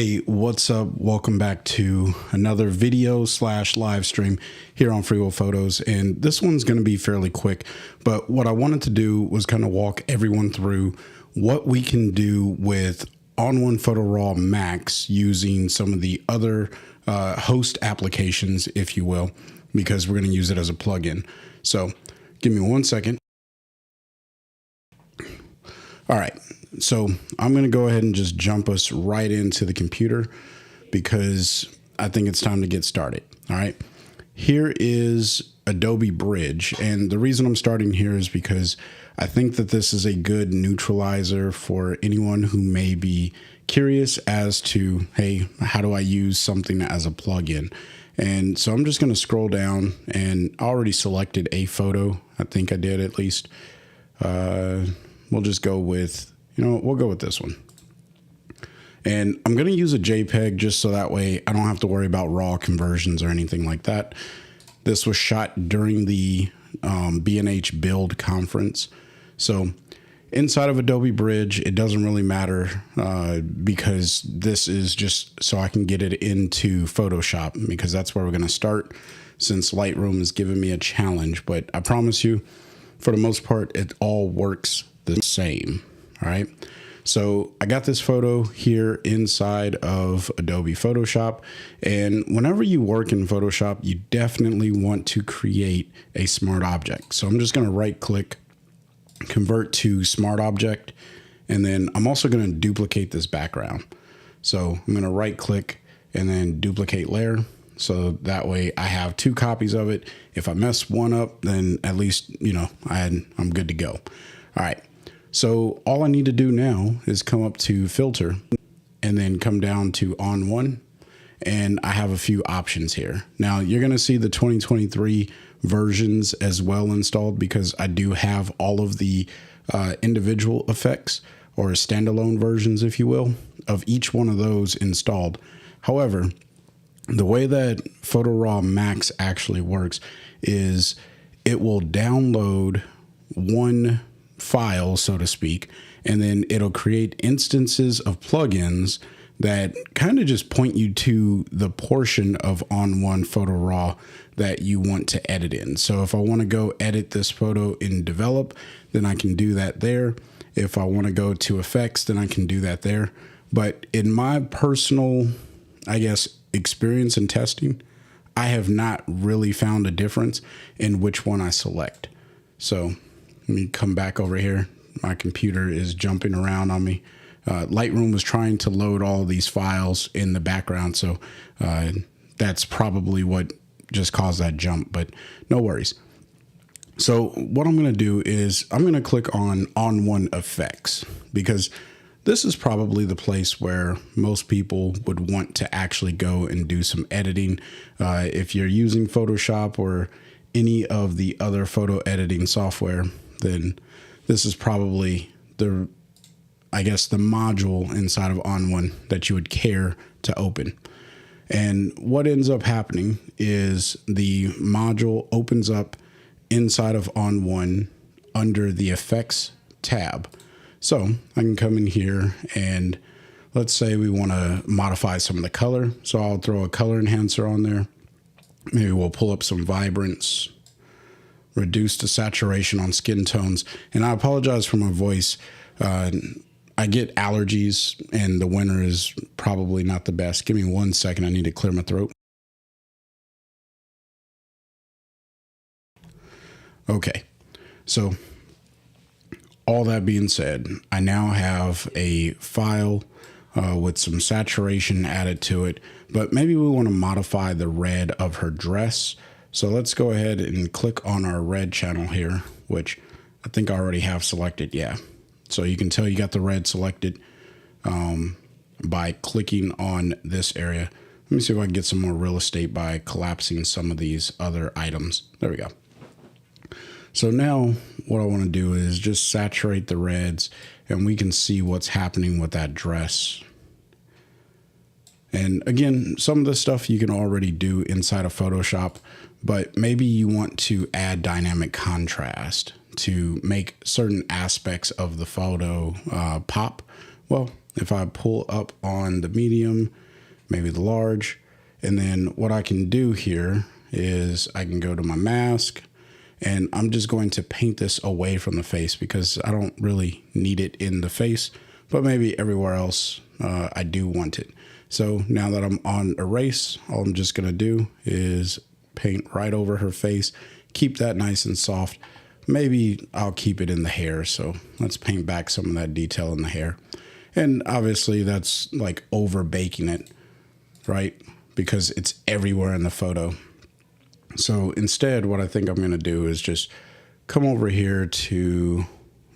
Hey, what's up? Welcome back to another video slash live stream here on ON1 Photos. And this one's going to be fairly quick, but what I wanted to do was kind of walk everyone through what we can do with ON1 Photo Raw MAX using some of the other host applications, if you will, because we're going to use it as a plugin. So give me 1 second. All right, so I'm going to go ahead and just jump us right into the computer because I think it's time to get started. All right, here is Adobe Bridge. And the reason I'm starting here is because I think that this is a good neutralizer for anyone who may be curious as to, hey, how do I use something as a plugin? And so I'm just going to scroll down, and I already selected a photo. I think I did at least. We'll just go with, we'll go with this one. And I'm going to use a JPEG just so that way I don't have to worry about raw conversions or anything like that. This was shot during the B&H Build conference. So inside of Adobe Bridge, it doesn't really matter because this is just so I can get it into Photoshop, because that's where we're going to start since Lightroom has given me a challenge. But I promise you, for the most part, it all works the same. All right. So I got this photo here inside of Adobe Photoshop. And whenever you work in Photoshop, you definitely want to create a smart object. So I'm just going to right click, convert to smart object. And then I'm also going to duplicate this background. So I'm going to right click and then duplicate layer. So that way I have two copies of it. If I mess one up, then at least, I'm good to go. All right. So all I need to do now is come up to filter and then come down to ON1. And I have a few options here. Now you're going to see the 2023 versions as well installed, because I do have all of the individual effects, or standalone versions, if you will, of each one of those installed. However, the way that Photo Raw MAX actually works is it will download one file, so to speak, and then it'll create instances of plugins that kind of just point you to the portion of ON1 Photo Raw that you want to edit in. So if I want to go edit this photo in Develop, then I can do that there. If I want to go to Effects, then I can do that there. But in my personal, experience in testing, I have not really found a difference in which one I select. So let me come back over here. My computer is jumping around on me. Lightroom was trying to load all of these files in the background, so that's probably what just caused that jump, but no worries. So what I'm going to do is I'm going to click on ON1 Effects, because this is probably the place where most people would want to actually go and do some editing. If you're using Photoshop or any of the other photo editing software, then this is probably the module inside of ON1 that you would care to open. And what ends up happening is the module opens up inside of ON1 under the Effects tab. So I can come in here and let's say we want to modify some of the color. So I'll throw a color enhancer on there. Maybe we'll pull up some vibrance, reduce the saturation on skin tones. And I apologize for my voice. I get allergies and the winter is probably not the best. Give me 1 second. I need to clear my throat. Okay. So all that being said, I now have a file with some saturation added to it, but maybe we want to modify the red of her dress. So let's go ahead and click on our red channel here, which I think I already have selected. Yeah. So you can tell you got the red selected by clicking on this area. Let me see if I can get some more real estate by collapsing some of these other items. There we go. So now what I want to do is just saturate the reds, and we can see what's happening with that dress. And again, some of this stuff you can already do inside of Photoshop, but maybe you want to add dynamic contrast to make certain aspects of the photo pop. Well, if I pull up on the medium, maybe the large, and then what I can do here is I can go to my mask, and I'm just going to paint this away from the face because I don't really need it in the face, but maybe everywhere else I do want it. So now that I'm on erase, all I'm just gonna do is paint right over her face, keep that nice and soft. Maybe I'll keep it in the hair. So let's paint back some of that detail in the hair. And obviously that's like over baking it, right? Because it's everywhere in the photo. So instead, what I think I'm gonna do is just come over here to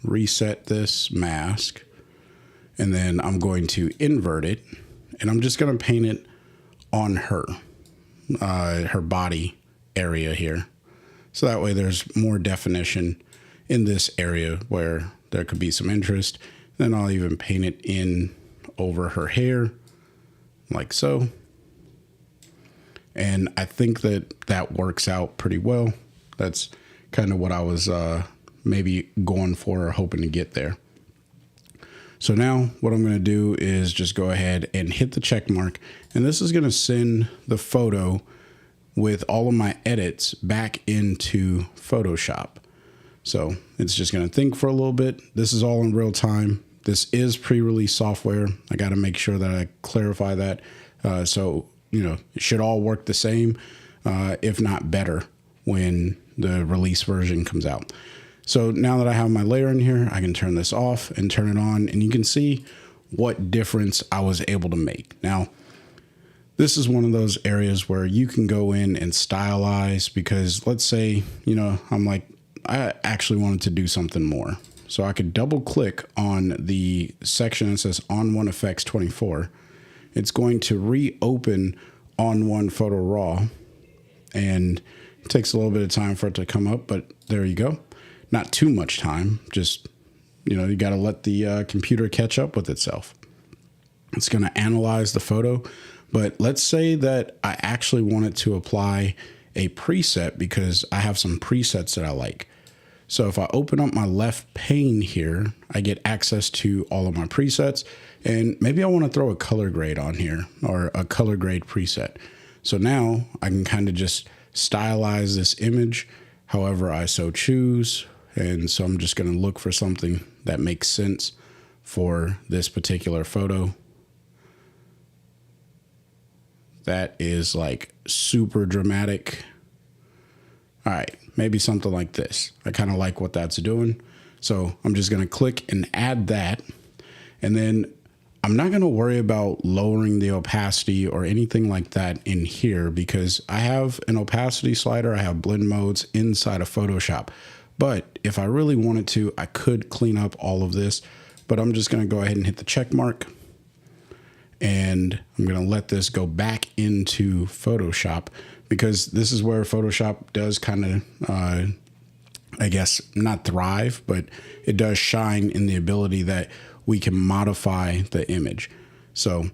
reset this mask, and then I'm going to invert it, and I'm just gonna paint it on her body area here. So that way there's more definition in this area where there could be some interest. Then I'll even paint it in over her hair like so. And I think that works out pretty well. That's kind of what I was maybe going for or hoping to get there. So now what I'm going to do is just go ahead and hit the check mark. And this is going to send the photo with all of my edits back into Photoshop. So it's just going to think for a little bit. This is all in real time. This is pre-release software. I got to make sure that I clarify that. So, you know, it should all work the same, if not better, when the release version comes out. So now that I have my layer in here, I can turn this off and turn it on, and you can see what difference I was able to make. Now, this is one of those areas where you can go in and stylize, because let's say, you know, I'm like, I actually wanted to do something more. So I could double click on the section that says ON1 Effects 24. It's going to reopen ON1 Photo Raw, and it takes a little bit of time for it to come up, but there you go. Not too much time, just, you know, you got to let the computer catch up with itself. It's going to analyze the photo, but let's say that I actually wanted to apply a preset because I have some presets that I like. So if I open up my left pane here, I get access to all of my presets, and maybe I want to throw a color grade on here, or a color grade preset. So now I can kind of just stylize this image however I so choose. And so I'm just going to look for something that makes sense for this particular photo. That is like super dramatic. All right, maybe something like this. I kind of like what that's doing. So I'm just going to click and add that. And then I'm not going to worry about lowering the opacity or anything like that in here, because I have an opacity slider. I have blend modes inside of Photoshop. But if I really wanted to, I could clean up all of this, but I'm just going to go ahead and hit the check mark, and I'm going to let this go back into Photoshop, because this is where Photoshop does kind of, I guess, not thrive, but it does shine in the ability that we can modify the image. So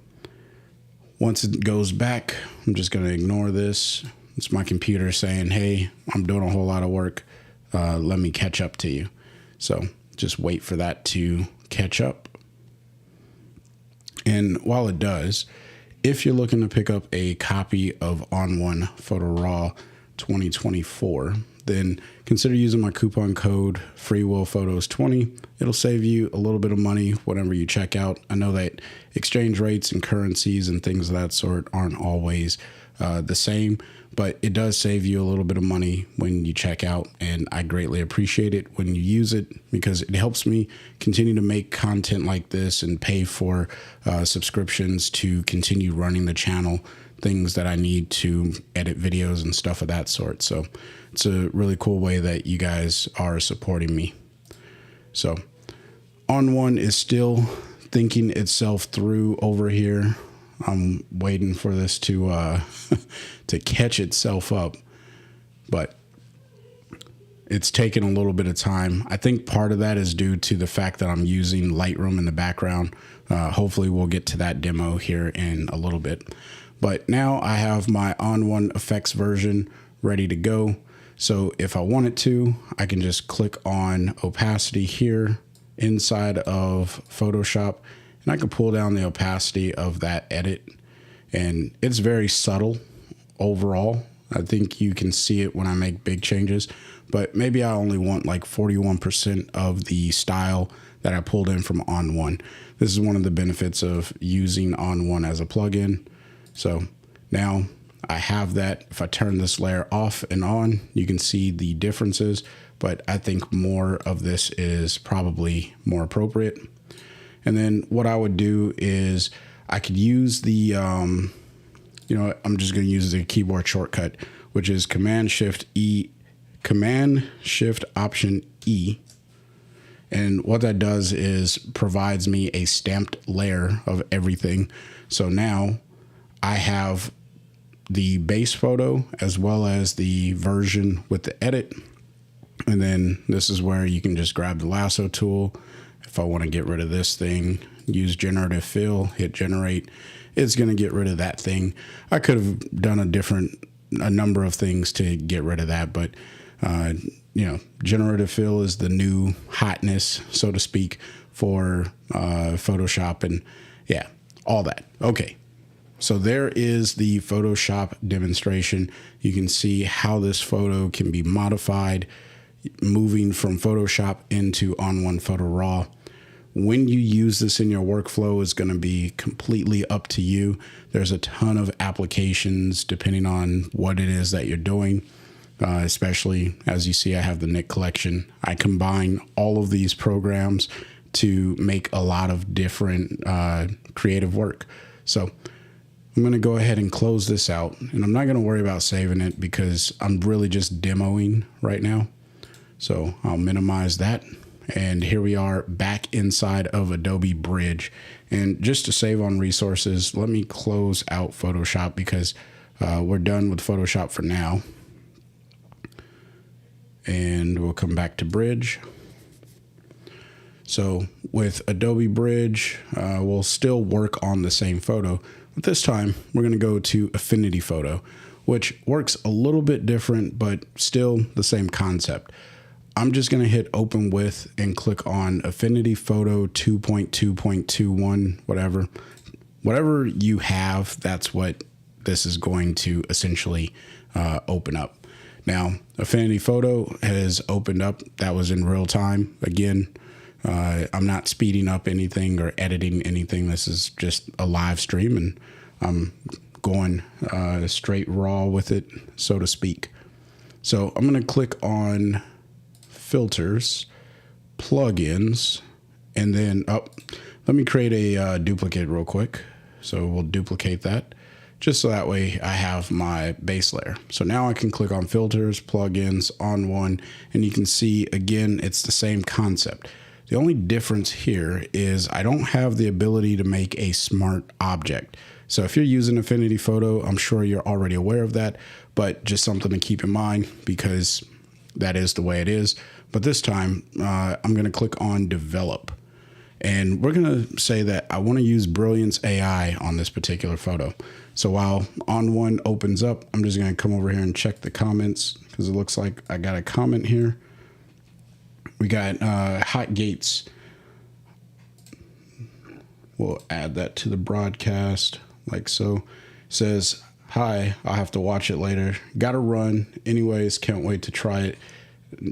once it goes back, I'm just going to ignore this. It's my computer saying, hey, I'm doing a whole lot of work. Let me catch up to you. So just wait for that to catch up. And while it does, if you're looking to pick up a copy of ON1 Photo Raw 2024, then consider using my coupon code FreeWillPhotos20. It'll save you a little bit of money whenever you check out. I know that exchange rates and currencies and things of that sort aren't always the same, but it does save you a little bit of money when you check out, and I greatly appreciate it when you use it, because it helps me continue to make content like this and pay for subscriptions to continue running the channel, things that I need to edit videos and stuff of that sort. So it's a really cool way that you guys are supporting me. So ON1 is still thinking itself through over here. I'm waiting for this to to catch itself up, but it's taken a little bit of time. I think part of that is due to the fact that I'm using Lightroom in the background. Hopefully we'll get to that demo here in a little bit. But now I have my ON1 effects version ready to go. So if I wanted to, I can just click on opacity here inside of Photoshop, and I can pull down the opacity of that edit, and it's very subtle overall. I think you can see it when I make big changes, but maybe I only want like 41% of the style that I pulled in from ON1. This is one of the benefits of using ON1 as a plugin. So now I have that. If I turn this layer off and on, you can see the differences, but I think more of this is probably more appropriate. And then what I would do is I could use the, I'm just going to use the keyboard shortcut, which is Command Shift Option E. And what that does is provides me a stamped layer of everything. So now I have the base photo as well as the version with the edit. And then this is where you can just grab the lasso tool. If I want to get rid of this thing, use generative fill, hit generate. It's going to get rid of that thing. I could have done a number of things to get rid of that, but generative fill is the new hotness, so to speak, for Photoshop, and yeah, all that. Okay. So there is the Photoshop demonstration. You can see how this photo can be modified, moving from Photoshop into ON1 Photo Raw. When you use this in your workflow is going to be completely up to you. There's a ton of applications depending on what it is that you're doing. Especially as you see, I have the Nick collection. I combine all of these programs to make a lot of different creative work. So I'm going to go ahead and close this out, and I'm not going to worry about saving it because I'm really just demoing right now. So I'll minimize that. And here we are back inside of Adobe Bridge. And just to save on resources, let me close out Photoshop because we're done with Photoshop for now. And we'll come back to Bridge. So with Adobe Bridge, we'll still work on the same photo. But this time, we're going to go to Affinity Photo, which works a little bit different, but still the same concept. I'm just going to hit Open With and click on Affinity Photo 2.2.21, whatever. Whatever you have, that's what this is going to essentially open up. Now, Affinity Photo has opened up. That was in real time. Again, I'm not speeding up anything or editing anything. This is just a live stream, and I'm going straight raw with it, so to speak. So I'm going to click on Filters, Plugins, and then let me create a duplicate real quick. So we'll duplicate that just so that way I have my base layer. So now I can click on Filters, Plugins, ON1, and you can see again it's the same concept. The only difference here is I don't have the ability to make a smart object. So if you're using Affinity Photo, I'm sure you're already aware of that, but just something to keep in mind because that is the way it is. But this time I'm going to click on Develop. And we're going to say that I want to use Brilliance AI on this particular photo. So while ON1 opens up, I'm just going to come over here and check the comments because it looks like I got a comment here. We got Hot Gates. We'll add that to the broadcast like so. It says, hi, I'll have to watch it later. Got to run. Anyways, can't wait to try it.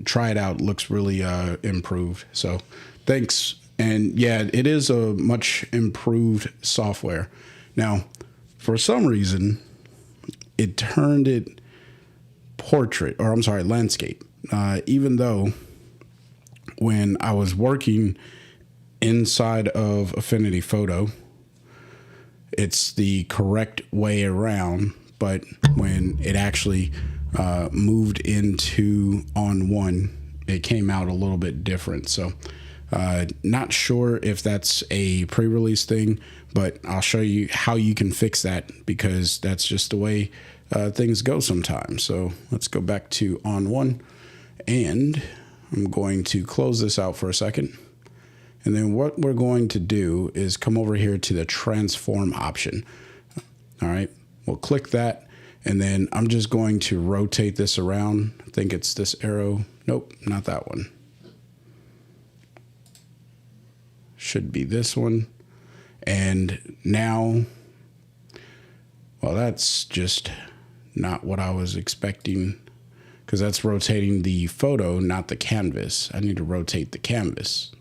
Try it out. Looks really improved. So thanks. And yeah, it is a much improved software. Now, for some reason, it turned it landscape. Even though when I was working inside of Affinity Photo, it's the correct way around, but when it actually moved into ON1, it came out a little bit different. So not sure if that's a pre-release thing, but I'll show you how you can fix that because that's just the way things go sometimes. So let's go back to ON1, and I'm going to close this out for a second. And then what we're going to do is come over here to the transform option. All right, we'll click that. And then I'm just going to rotate this around. I think it's this arrow. Nope, not that one. Should be this one. And now, well, that's just not what I was expecting, because that's rotating the photo, not the canvas. I need to rotate the canvas.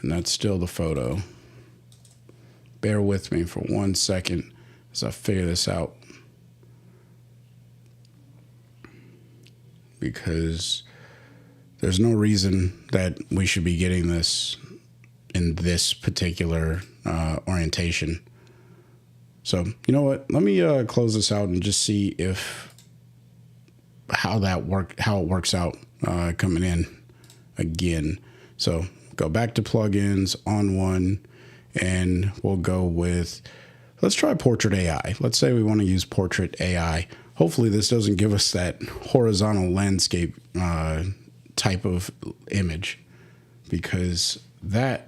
And that's still the photo. Bear with me for 1 second as I figure this out, because there's no reason that we should be getting this in this particular orientation. So, you know what? Let me close this out and just see if how it works out coming in again. So go back to plugins, ON1, and we'll go with, let's try Portrait AI. Let's say we want to use Portrait AI. Hopefully this doesn't give us that horizontal landscape type of image, because that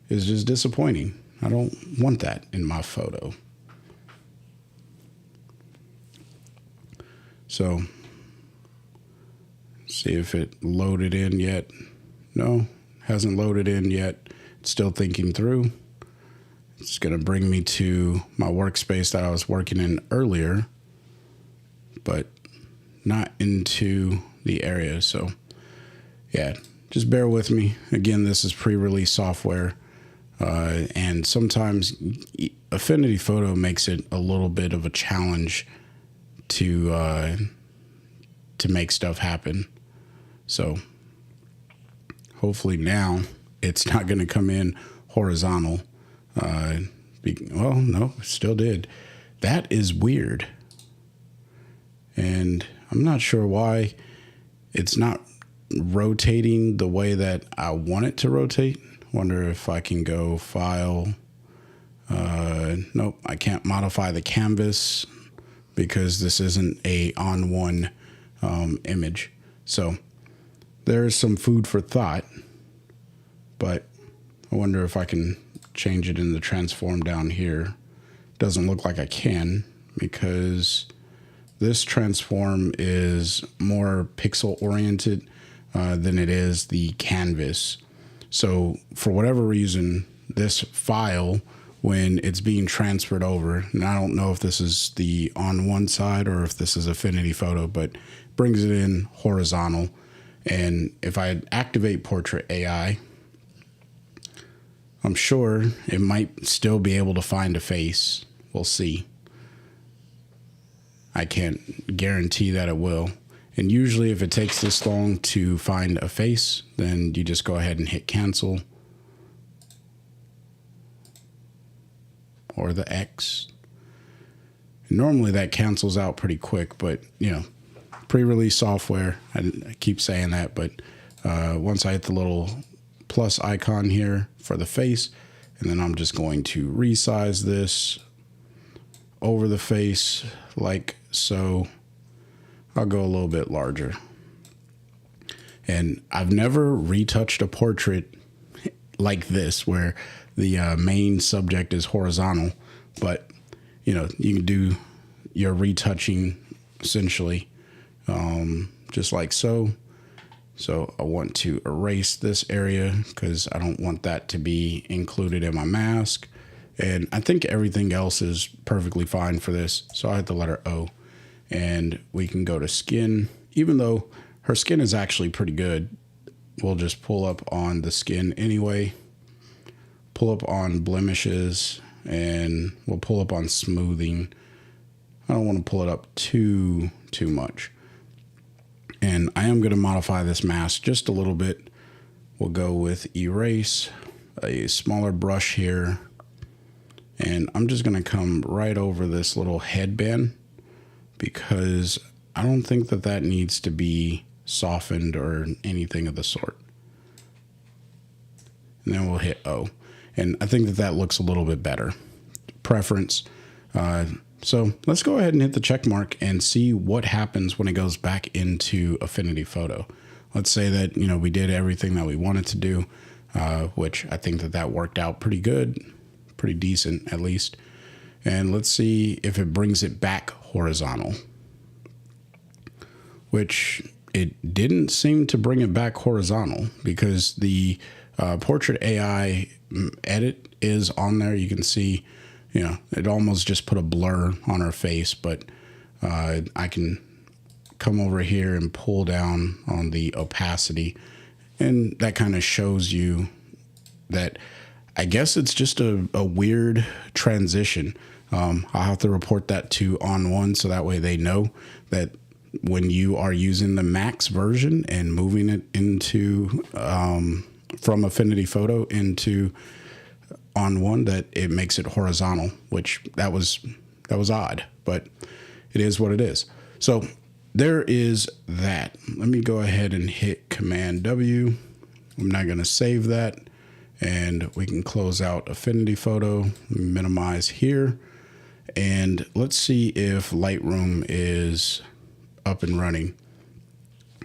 is just disappointing. I don't want that in my photo. So, see if it loaded in yet. No, hasn't loaded in yet. It's still thinking through. It's going to bring me to my workspace that I was working in earlier, but not into the area. So, yeah, just bear with me. Again, this is pre-release software, and sometimes Affinity Photo makes it a little bit of a challenge to make stuff happen. So hopefully now it's not going to come in horizontal. Well, no, it still did. That is weird. And I'm not sure why it's not rotating the way that I want it to rotate. Wonder if I can go file. Nope, I can't modify the canvas because this isn't a ON1 image. So there's some food for thought, but I wonder if I can change it in the transform down here. Doesn't look like I can, because this transform is more pixel oriented than it is the canvas. So for whatever reason, this file, when it's being transferred over, and I don't know if this is the ON1 side or if this is Affinity Photo, but brings it in horizontal. And if I activate Portrait AI, I'm sure it might still be able to find a face. We'll see. I can't guarantee that it will. And usually if it takes this long to find a face, then you just go ahead and hit cancel or the X. Normally that cancels out pretty quick, but you know, pre-release software, I keep saying that, but once I hit the little plus icon here for the face, and then I'm just going to resize this over the face like so. I'll go a little bit larger. And I've never retouched a portrait like this where the main subject is horizontal, but you know, you can do your retouching essentially just like so. So I want to erase this area because I don't want that to be included in my mask. And I think everything else is perfectly fine for this. So I hit the letter O, and we can go to skin. Even though her skin is actually pretty good, we'll just pull up on the skin anyway. Pull up on blemishes, and we'll pull up on smoothing. I don't want to pull it up too much. And I am going to modify this mask just a little bit. We'll go with erase, a smaller brush here. And I'm just going to come right over this little headband because I don't think that that needs to be softened or anything of the sort. And then we'll hit O. And I think that that looks a little bit better. Preference. So let's go ahead and hit the check mark and see what happens when it goes back into Affinity Photo. Let's say that, you know, we did everything that we wanted to do, which I think that that worked out pretty good, pretty decent at least. And let's see if it brings it back horizontal, which it didn't seem to bring it back horizontal because the Portrait AI edit is on there. You can see, you know, it almost just put a blur on her face, but I can come over here and pull down on the opacity, and that kind of shows you that I guess it's just a weird transition. I'll have to report that to ON1 so that way they know that when you are using the Max version and moving it into from Affinity Photo into ON1, that it makes it horizontal, which that was odd, but it is what it is. So there is that. Let me go ahead and hit Command W. I'm not going to save that, and we can close out Affinity Photo, minimize here, and let's see if Lightroom is up and running.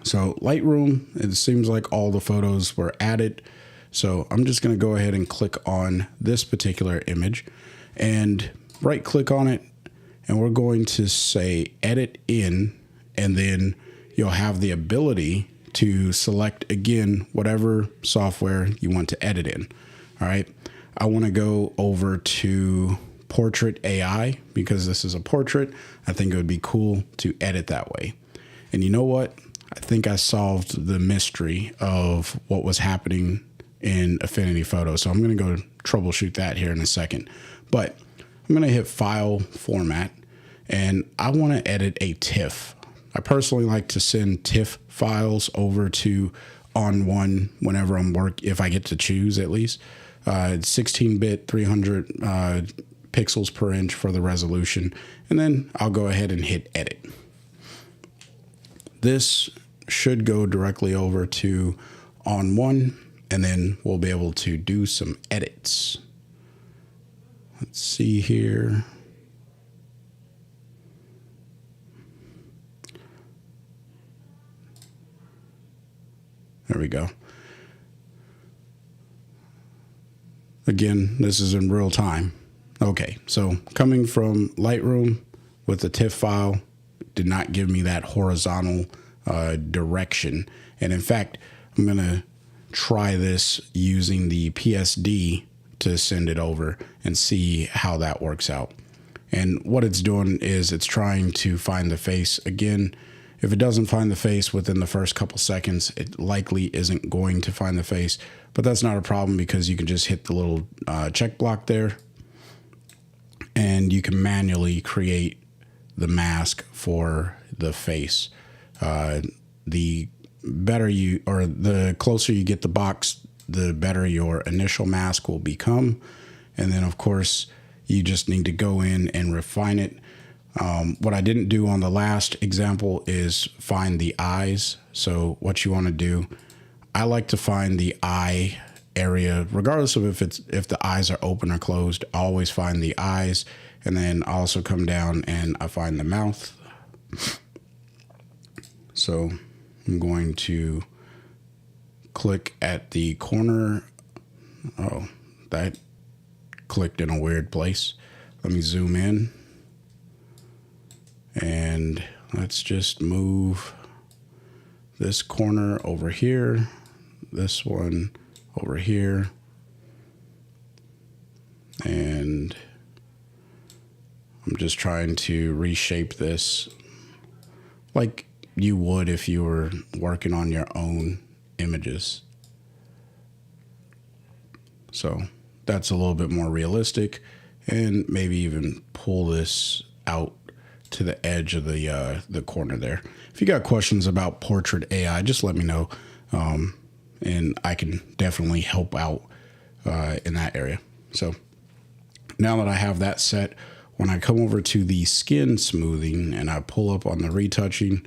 So Lightroom, it seems like all the photos were added. So I'm just going to go ahead and click on this particular image and right click on it, and we're going to say edit in, and then you'll have the ability to select again whatever software you want to edit in. All right, I want to go over to Portrait AI because this is a portrait. I think it would be cool to edit that way. And you know what? I think I solved the mystery of what was happening in Affinity Photo. So I'm going to go troubleshoot that here in a second. But I'm going to hit File, Format, and I want to edit a TIFF. I personally like to send TIFF files over to ON1 whenever I'm if I get to choose at least. It's 16-bit, 300 pixels per inch for the resolution, and then I'll go ahead and hit edit. This should go directly over to ON1, and then we'll be able to do some edits. Let's see here. There we go. Again, this is in real time. Okay, so coming from Lightroom with the TIFF file did not give me that horizontal direction. And in fact, I'm going to try this using the PSD to send it over and see how that works out. And what it's doing is it's trying to find the face. Again, if it doesn't find the face within the first couple seconds, it likely isn't going to find the face. But that's not a problem because you can just hit the little check block there, and you can manually create the mask for the face. The better you, or the closer you get the box, the better your initial mask will become. And then of course you just need to go in and refine it. What I didn't do on the last example is find the eyes. So what you want to do, I like to find the eye area, regardless of if the eyes are open or closed. I always find the eyes, and then I also come down and I find the mouth. So I'm going to click at the corner. Oh, that clicked in a weird place. Let me zoom in, and let's just move this corner over here, this one over here, and I'm just trying to reshape this like you would if you were working on your own images. So that's a little bit more realistic, and maybe even pull this out to the edge of the corner there. If you got questions about Portrait AI, just let me know, and I can definitely help out in that area. So now that I have that set, when I come over to the skin smoothing and I pull up on the retouching,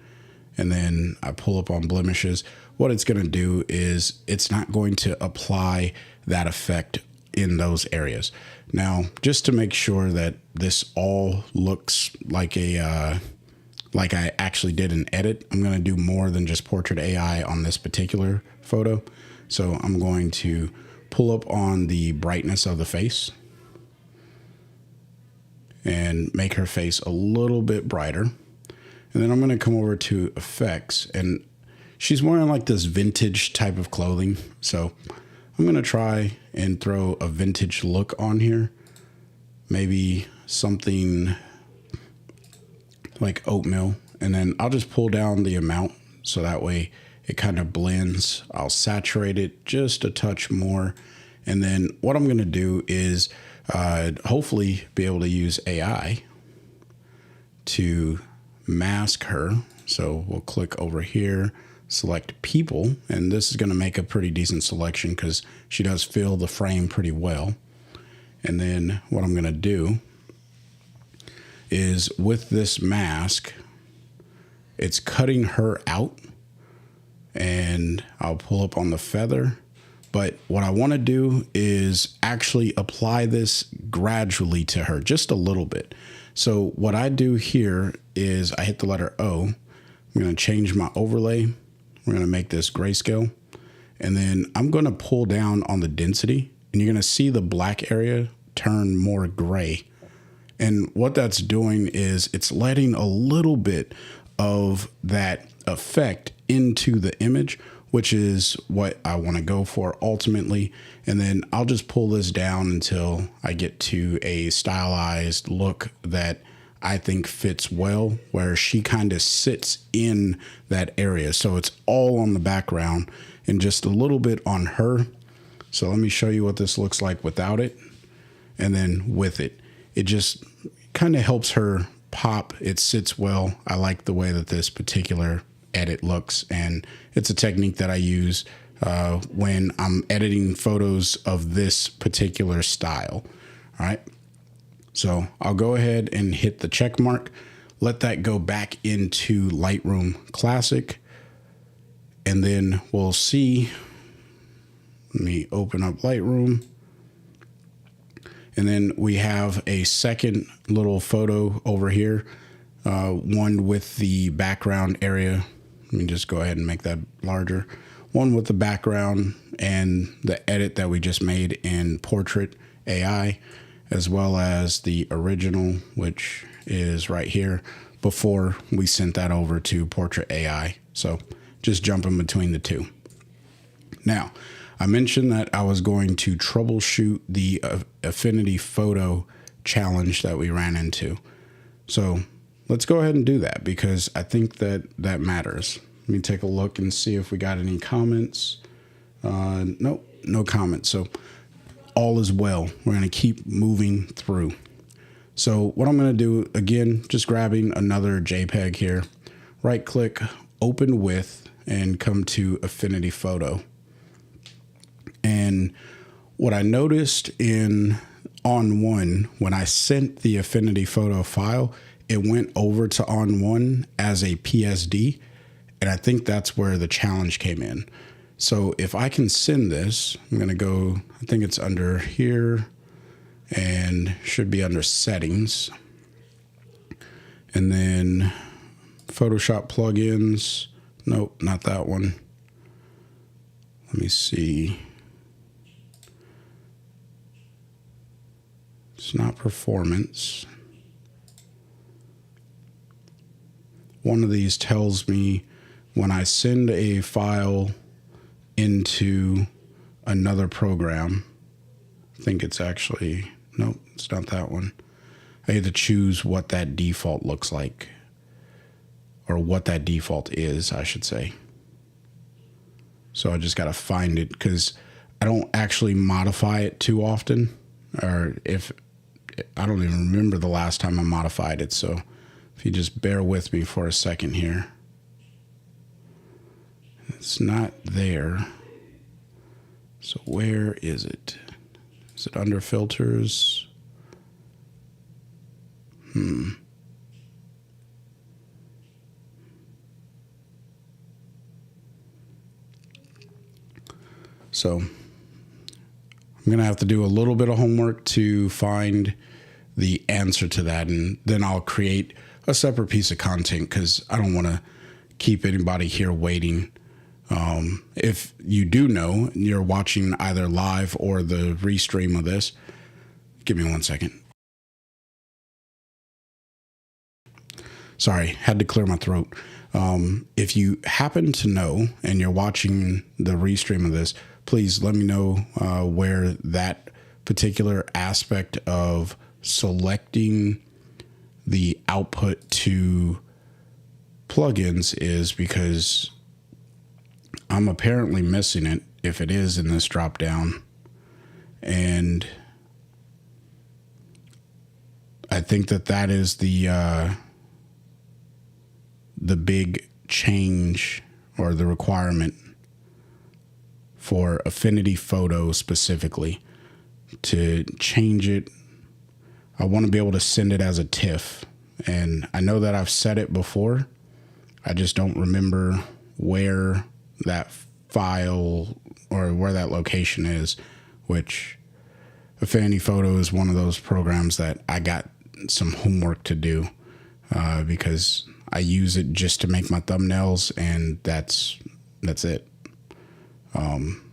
and then I pull up on blemishes, what it's going to do is it's not going to apply that effect in those areas. Now, just to make sure that this all looks like like I actually did an edit, I'm going to do more than just Portrait AI on this particular photo. So I'm going to pull up on the brightness of the face and make her face a little bit brighter. And then I'm going to come over to effects, and she's wearing like this vintage type of clothing. So I'm going to try and throw a vintage look on here. Maybe something like oatmeal. And then I'll just pull down the amount so that way it kind of blends. I'll saturate it just a touch more. And then what I'm going to do is hopefully be able to use AI to mask her. So we'll click over here, select people, and this is going to make a pretty decent selection because she does fill the frame pretty well. And then what I'm going to do is with this mask, it's cutting her out, and I'll pull up on the feather. But what I want to do is actually apply this gradually to her, just a little bit. So what I do here is I hit the letter O. I'm going to change my overlay. We're going to make this grayscale. And then I'm going to pull down on the density, and you're going to see the black area turn more gray. And what that's doing is it's letting a little bit of that effect into the image, which is what I want to go for ultimately. And then I'll just pull this down until I get to a stylized look that I think fits well, where she kind of sits in that area. So it's all on the background and just a little bit on her. So let me show you what this looks like without it. And then with it, it just kind of helps her pop. It sits well. I like the way that this particular edit looks, and it's a technique that I use when I'm editing photos of this particular style. All right. So I'll go ahead and hit the check mark, let that go back into Lightroom Classic, and then we'll see. Let me open up Lightroom. And then we have a second little photo over here, one with the background area. Let me just go ahead and make that larger. One with the background and the edit that we just made in Portrait AI, as well as the original, which is right here, before we sent that over to Portrait AI. So just jumping between the two. Now, I mentioned that I was going to troubleshoot the Affinity photo challenge that we ran into. So let's go ahead and do that because I think that that matters. Let me take a look and see if we got any comments. Nope, no comments. So all is well. We're going to keep moving through. So what I'm going to do, again, just grabbing another JPEG here, right click, open with, and come to Affinity Photo. And what I noticed in ON1, when I sent the Affinity photo file, it went over to ON1 as a PSD. And I think that's where the challenge came in. So if I can send this, I'm going to go, I think it's under here and should be under settings. And then Photoshop plugins. Nope, not that one. Let me see. It's not performance. One of these tells me when I send a file into another program, I think it's actually, nope, it's not that one. I get to choose what that default looks like, or what that default is, I should say. So I just got to find it because I don't actually modify it too often, or if I don't even remember the last time I modified it. So if you just bear with me for a second here. It's not there. So where is it? Is it under filters? So I'm going to have to do a little bit of homework to find the answer to that, and then I'll create a separate piece of content because I don't want to keep anybody here waiting. If you do know, and you're watching either live or the restream of this, give me 1 second. Sorry, had to clear my throat. If you happen to know and you're watching the restream of this, please let me know where that particular aspect of selecting the output to plugins is, because I'm apparently missing it if it is in this drop down. And I think that is the big change or the requirement for Affinity Photo specifically. To change it, I want to be able to send it as a TIFF. And I know that I've said it before. I just don't remember where that file or where that location is, which Affinity Photo is one of those programs that I got some homework to do because I use it just to make my thumbnails, and that's it. I'm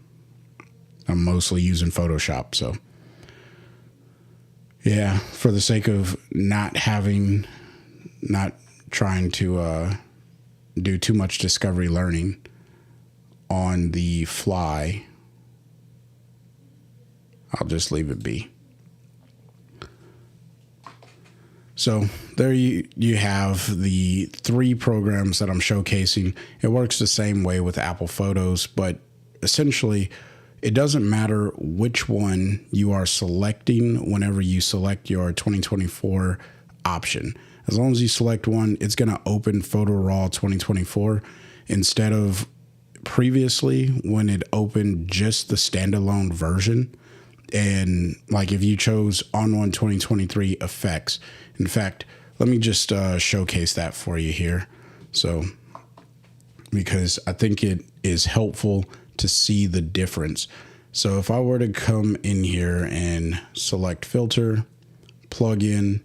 mostly using Photoshop, so yeah, for the sake of not trying to do too much discovery learning on the fly, I'll just leave it be. So there you have the 3 programs that I'm showcasing. It works the same way with Apple Photos, but essentially it doesn't matter which one you are selecting whenever you select your 2024 option. As long as you select one, it's going to open Photo Raw 2024 instead of previously when it opened just the standalone version. And like if you chose ON1 2023 effects, in fact, let me just showcase that for you here. So, because I think it is helpful to see the difference. So if I were to come in here and select filter, plugin,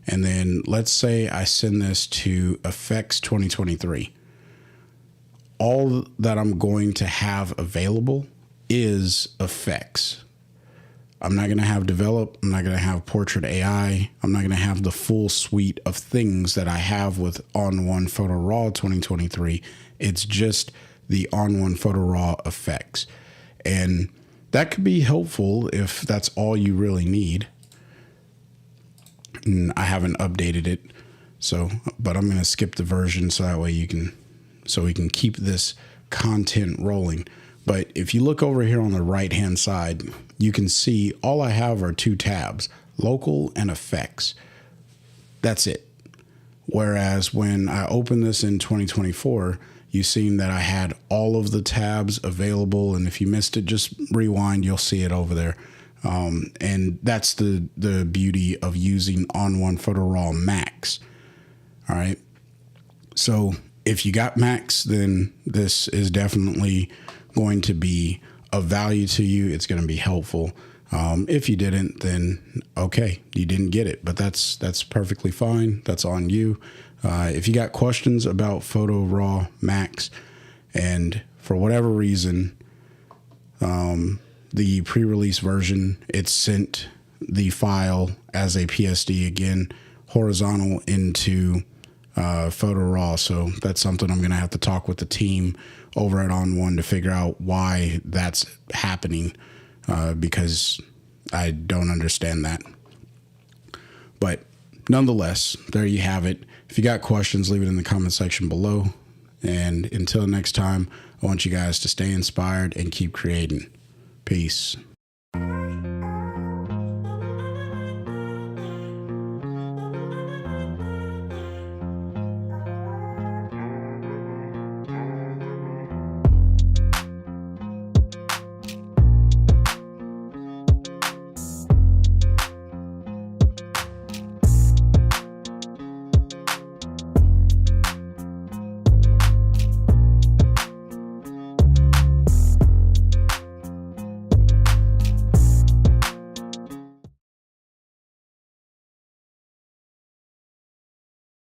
and then let's say I send this to effects 2023. All that I'm going to have available is effects. I'm not going to have develop. I'm not going to have portrait AI. I'm not going to have the full suite of things that I have with ON1 Photo Raw 2023. It's just the ON1 Photo Raw effects. And that could be helpful if that's all you really need. And I haven't updated it. So, but I'm going to skip the version so that way we can keep this content rolling. But if you look over here on the right hand side, you can see all I have are 2 tabs, local and effects. That's it. Whereas when I opened this in 2024, you've seen that I had all of the tabs available. And if you missed it, just rewind, you'll see it over there. And that's the beauty of using ON1 Photo Raw MAX. All right. So if you got Max, then this is definitely going to be of value to you. It's going to be helpful. If you didn't, then okay, you didn't get it, but that's perfectly fine. That's on you. If you got questions about Photo Raw MAX, and for whatever reason, the pre-release version, it sent the file as a PSD again, horizontal into Photo Raw. So that's something I'm going to have to talk with the team over at ON1 to figure out why that's happening, because I don't understand that. But nonetheless, there you have it. If you got questions, leave it in the comment section below. And until next time, I want you guys to stay inspired and keep creating. Peace.